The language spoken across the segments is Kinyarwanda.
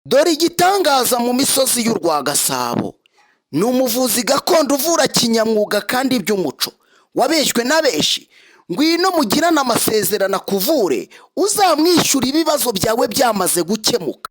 Dore igitangaza mu misozi y'u Rwagasabo ni umuvuzi gakondo uvura kinyamwuga kandi by'umuco wabeshywe na benshi. Ngwino mugirane amasezerano akuvure uzamwishyura ibibazo byawe byamaze gukemuka.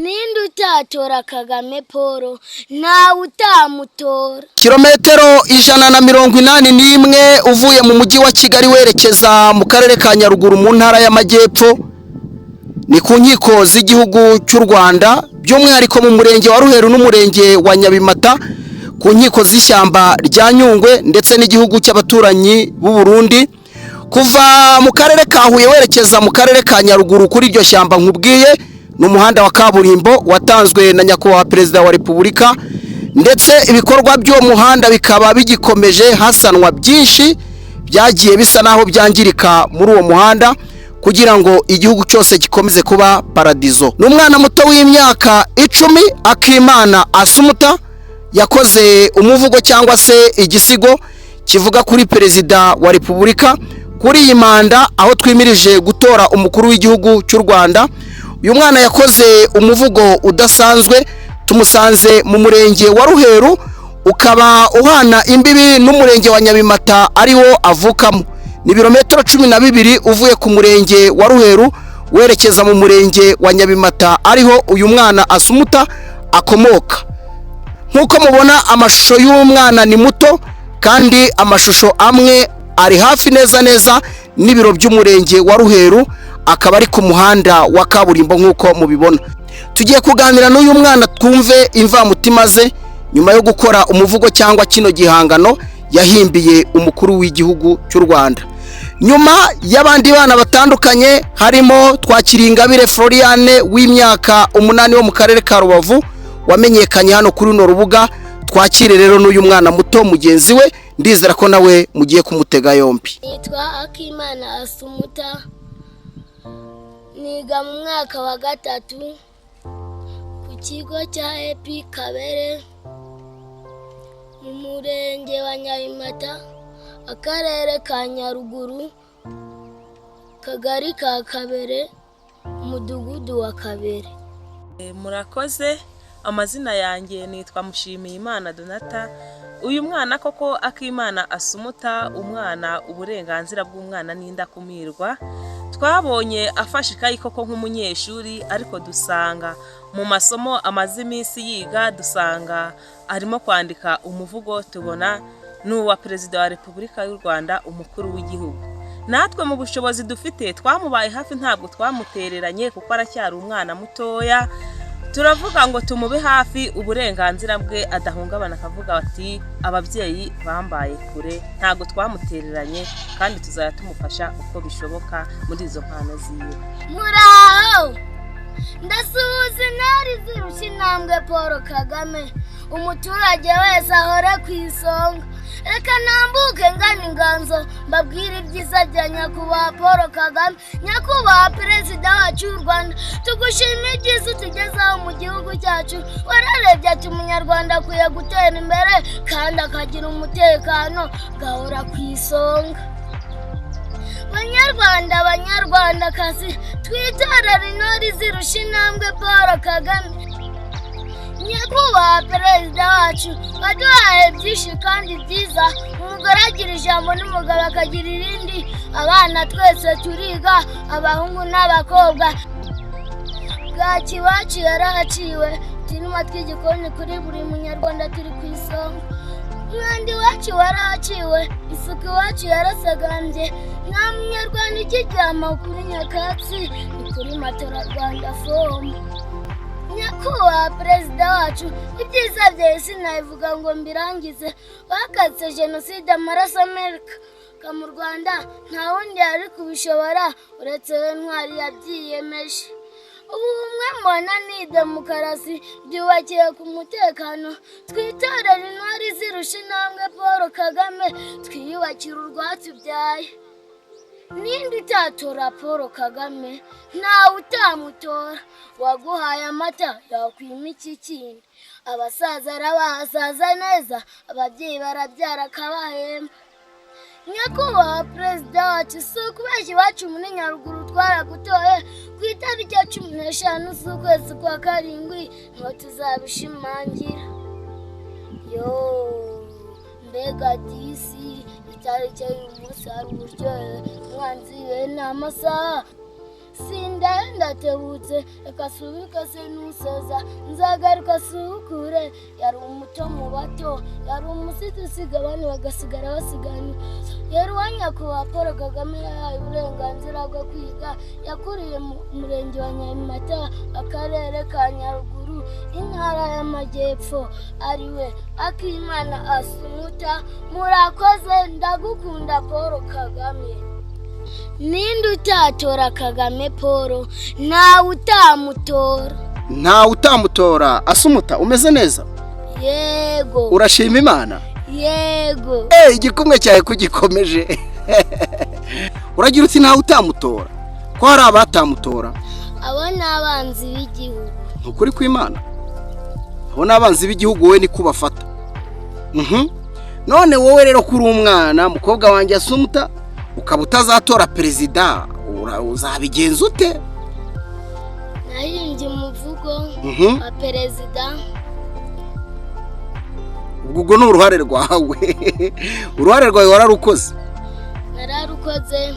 Ninde utatora Kagame Paul ntawe utamutora. Kilometero 181 uvuye mu mujyi wa Kigali werekeza mu karere ka Nyaruguru mu ntara y'Amajyepfo, ni ku nkiko z'igihugu cy'u Rwanda, by'umwihariko mu murenge wa Ruheru n'umurenge wa Nyabimata, ku nkiko z'ishyamba rya Nyungwe ndetse n'igihugu cy'abaturanyi b'u Burundi. Kuva mu karere ka Huye werekeza mu karere ka Nyaruguru kuri iryo shyamba nkubwiye, n'umuhanda wa kaburimbo watanzwe na nyakubahwa Perezida wa Repubulika, ndetse ibikorwa by'uwo muhanda bikaba bigikomeje hasanwa byinshi byagiye bisa naho byangirika muri uwo muhanda kugira ngo igihugu cyose gikomeze kuba paradizo. N'umwana muto w'imyaka 10 Akimana Asumuta yakoze umuvugo cyangwa se igisigo kivuga kuri Perezida wa Repubulika kuri iyi manda aho twimirije gutora umukuru w'igihugu cy'u Rwanda. Uyu mwana yakoze umuvugo udasanzwe, tumusanze mu murenge wa Ruheru, ukaba uhana imbibi n'umurenge wa Nyabimata ariwo avukamo. Ni birometero 12 uvuye ku murenge wa Ruheru werekeza mu murenge wa Nyabimata ariho uyu mwana Asumuta akomoka. Nkuko mubona amashusho y'umwana ni muto, kandi amashusho amwe ari hafi neza n'ibiro by'umurenge wa Ruheru, akaba ari ku muhanda wa kaburimbo nkuko mubibona. Tugiye kuganira n'uyu mwana twumve imvamutima ze nyuma yo gukora umuvugo cyangwa kino gihangano yahimbiye umukuru w'igihugu cy'u Rwanda. Nyuma y'abandi bana batandukanye harimo Twakiringabire Floriane w'imyaka 8 wo mu karere ka Rubavu wamenyekanye hano kuri runo rubuga. Twakire rero n'uyu mwana muto mugenzi we, ndizera ko nawe mugiye kumutega yombi. Nitwa Akimana Asumuta, niga mu mwaka wa 3 ku kigo cya EPI Kabere mu murenge wa Nyabimata, akarere ka Nyaruguru, kagari ka Kabere, umudugudu wa Kabere. Murakoze. Amazina yanjye nitwa Mushimiyimana Donata. Uyu mwana koko Akimana Asumuta, umwana uburenganzira bw'umwana n'indakumirwa, twabonye afashe ikayi koko nk'umunyeshuri, ariko dusanga mu masomo amaze iminsi yiga dusanga arimo kwandika umuvugo, tubona n'uwa Perezida wa Repubulika y'u Rwanda, umukuru w'igihugu. Natwe mu bushobozi dufite twamubaye hafi, ntabwo twamutereranye kuko aracyari umwana mutoya. Turavuga ngo tumube hafi uburenganzira bwe adahungabana, akavuga ati ababyeyi bambaye kure, ntabwo twamutereranye kandi tuzaya tumufasha uko bishoboka muri izo mpano ziwe. Muraho ndasuhuza intari zirusha intambwe Paul Kagame, umuturage wese ahore ku isonga. Reka nambuke ngana inganzo mbabwire ibyiza bya nyakubahwa Paul Kagame, nyakubahwa Perezida wacu w'u Rwanda. Tugushimiye ibyiza utugezaho mu gihugu cyacu, wararebye ati umunyarwanda akwiye gutera imbere kandi akagira umutekano, gahora ku isonga. Banyarwanda banyarwandakazi, twitorere intore zirusha intambwe Paul Kagame, nyakubahwa Perezida wacu waduhaye byinshi kandi byiza. Umugore agira ijambo n'umugabo akagira irindi, abana twese turiga, abahungu n'abakobwa. Bwaki wacu yarahaciwe, tunuma tw'igikoni kuri buri munyarwanda turi ku isonga. Umwandi wacu warahaciwe, isuku wacu yarasagambye, nta munyarwanda ukiryama kuri nyakatsi, ni kuri matora Rwanda fomu. Nyakubahwa Perezida wacu, ibyiza byawe sinabivuga ngo mbirangize. Bakatse jenoside amaraso Amerika mu Rwanda, nta wundi yari kubishobora uretse we ntwari yabyiyemeje. Ubu bumwe mbona ni demokarasi byubakiye ku mutekano. Twitorere intwari zirusha intambwe Paul Kagame, twiyubakira urwatubyaye. Ninde utatora Paul Kagame? Ntawe utamutora. Waguhaye amata yakwima iki kindi? Abasaza arabahasaza neza, ababyeyi barabyara akabahemba. nyakubahwa perezida wacu si ukubeshya iwacu muri Nyaruguru twaragutoye ku itariki ya 15 z'ukwezi kwa karindwi ngo tuzabishimangira. Mbega disi itariki y'umunsi hari uburyohe umwanzi we n'amasaha sindatebutse reka subika se nusoza nzagaruka sukure yari umuto mu bato yari umusiti usiga abantu bagasigara basigana yari uwanyakubahwa Paul Kagame yahaye uburenganzira bwo kwiga yakuriye mu murenge wa Nyamata akarere ka Nyaruguru intara y'Amajyepfo ariwe Akimana Asumuta. Murakoze ndagukunda Paul Kagame. Ninde utatora Kagame Paul? Ntawe utamutora. Ntawe utamutora. Asumuta umeze neza? Yego. Urashima Imana? Yego. Igikumwe cyawe kugikomeje. Uragira uti ntawe utamutora? Ko hari abatamutora? Abo ni abanzi b'igihugu. Ukuri kw'Imana? Abo ni abanzi b'igihugu we ni kubafata. None wowe rero kuri umwana mukobwa wanjye Asumuta ukaba utazatora perezida uzabigenza ute? Nahimbye umuvugo wa perezida. Ubwo ni uruhare rwawe. Uruhare rwawe wararukoze? Nararukoze.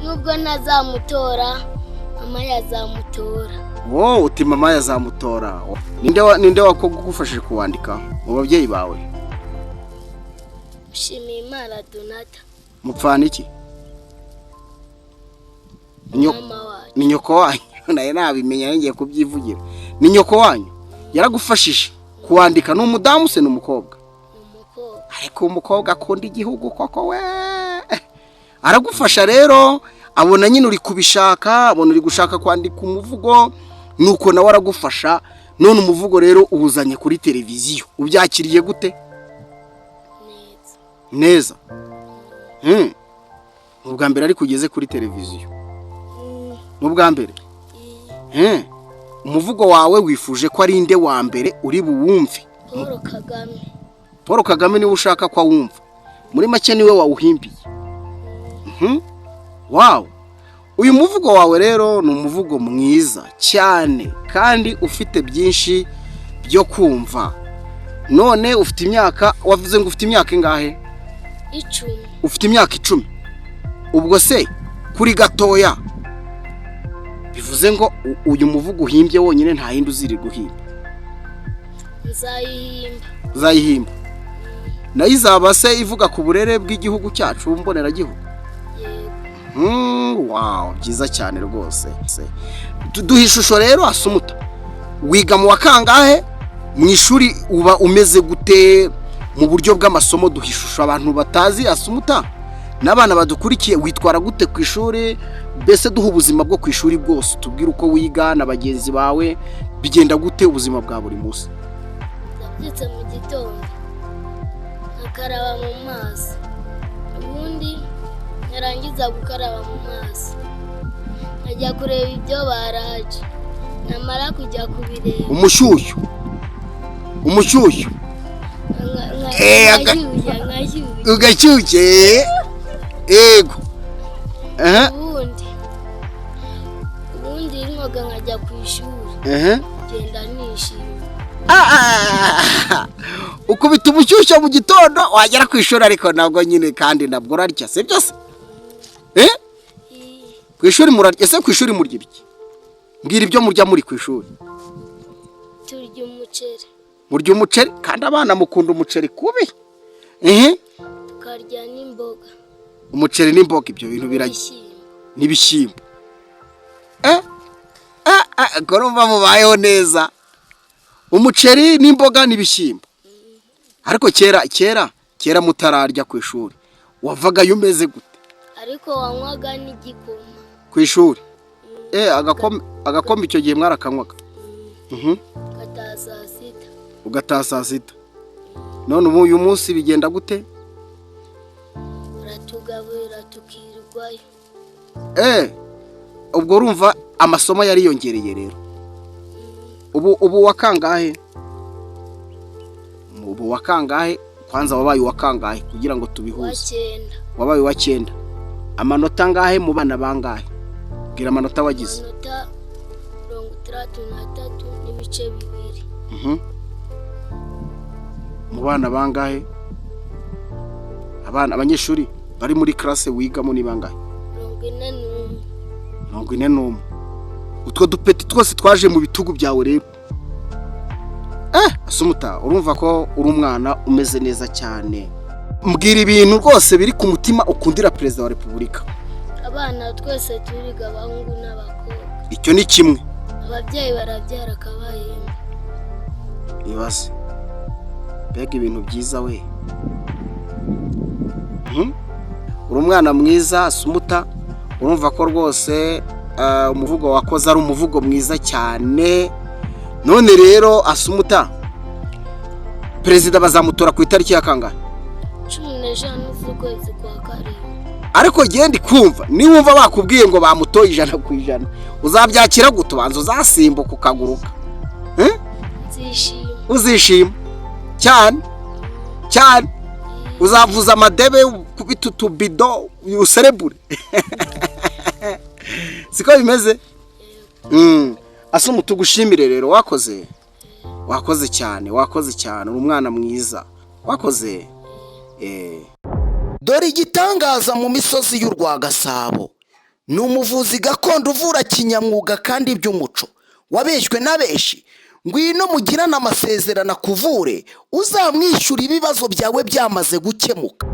Nubwo ntazamutora mama yazamutora. Uti mama yazamutora. Ninde wakugufashije kuwandika mu babyeyi bawe? Mushimiyimana Donata. Mupfana iki? Ni nyoko wanyu. Naye nabimenya ngiye kubyivugira. Ni nyoko wanyu yaragufashije kuwandika. N'umudamu se n'umukobwa? Umukobwa. Ariko umukobwa akunda igihugu koko we. Aragufasha rero abona nyine uri kubishaka, abona uri gushaka kwandika umuvugo nuko nawe aragufasha. None umuvugo rero ubuzanye kuri televiziyo ubyakiriye gute? Neza. Ubwa mbere ari kugeze kuri televiziyo. Ubwa mbere. Umuvugo wawe wifuje ko ari inde wa mbere uri buwumve? Paul Kagame. Paul Kagame niwe ushaka ko awumva. Muri make niwe wawuhimbiye. Wow. Uyu muvugo wawe rero ni umuvugo mwiza cyane kandi ufite byinshi byo kumva. None ufite imyaka, wavuze ngo ufite imyaka ingahe? 10. Ufite imyaka 10. Ubwo se kuri gatoya bivuze ngo uyu muvugo uhimbye wonyine nta yindi uziri guhimba? Uzayihimba. Nayo izaba se ivuga ku burere bw'igihugu cyacu mboneragihugu? Wow, byiza cyane rwose. Duha ishusho rero Asumuta. Wiga mu wa kangahe? Mu ishuri uba umeze gute mu buryo bw'amasomo? Duha ishusho abantu batazi Asumuta n'abana badukurikiye. Witwara gute ku ishuri? Bese duha ubuzima bwo ku ishuri bwose. Tubwire uko wiga na bagenzi bawe bigenda gute ubuzima bwa buri munsi? Ndabyutse mu gitondo nakaraba mu mazi, ubundi narangiza gukaraba mu mazi najya kureba ibyo baraje, namara kujya kubireba umushyushyu ugashyushye. Ego. Ubundi nkoga nkajya ku ishuri. Genda nishimye. Ukubita umushyushyu mu gitondo wagera ku ishuri ariko nabwo nyine kandi nabwo urarya se byose? Ku ishuri murarya se? Ku ishuri murya ibiki? Mbwira ibyo murya muri ku ishuri. Turya umuceri. Murya umuceri kandi abana mukunda umuceri kubi. Tukarya n'imboga. Umuceri n'imboga ibyo bintu birajya n'ibishyimbo. Korumva mubayeho neza. Umuceri n'imboga n'ibishyimbo. Ariko kera mutararya ku ishuri wavaga yumeze gute? Ariko wanywaga n'igikoma ku ishuri. Agakombe icyo gihe mwarakanywaga? Ugataha saa sita. None uyu munsi bigenda gute? Uratugaburira tukirwayo. Ubwo urumva amasomo yariyongereye rero. Ubu wakangahe? Ubu wakangahe kwanza wabaye uwa kangahe kugira ngo wa tubihuze? 9. Wabaye uwa 9. Amanota angahe mu bana bangahe? Bwira amanota wagize. Amanota 33 n'ibice 2. Mu bana bangahe? Abanyeshuri bari muri classe wigamo ni bangahe? 41. Utwo dupeti twose twaje mu bitugu byawe rero. Asumuta, urumva ko uri umwana umeze neza cyane. Mbwira ibintu rwose biri ku mutima ukundira Perezida wa Repubulika. Abana twese turiga abahungu n'abakobwa. Icyo ni kimwe. Ababyeyi barabyara akabahemba. Ibaze. Mbega ibintu byiza we. Uri umwana mwiza Asumuta, urumva ko rwose umuvugo wakoze ari umuvugo mwiza cyane. None rero Asumuta, Perezida bazamutora ku itariki ya kangahe? 15 z'ukwezi kwa 7. Ariko genda kumva, niwumva bakubwiye ngo bamutoye 100%, uzabyakira gutubanza uzasimbuka ukaguruka. Uzishima cyane cyane, uzavuza amadebe kubita utubido userebure. Siko bimeze? Asumuta, tugushimire rero, wakoze cyane, uri umwana mwiza, wakoze. Dore igitangaza mu misozi y'u Rwagasabo, ni umuvuzi gakondo uvura kinyamwuga kandi by'umuco, wabeshywe na benshi. Ngwino mugirana amasezerano akuvure, uzamwishyura ibibazo byawe byamaze gukemuka.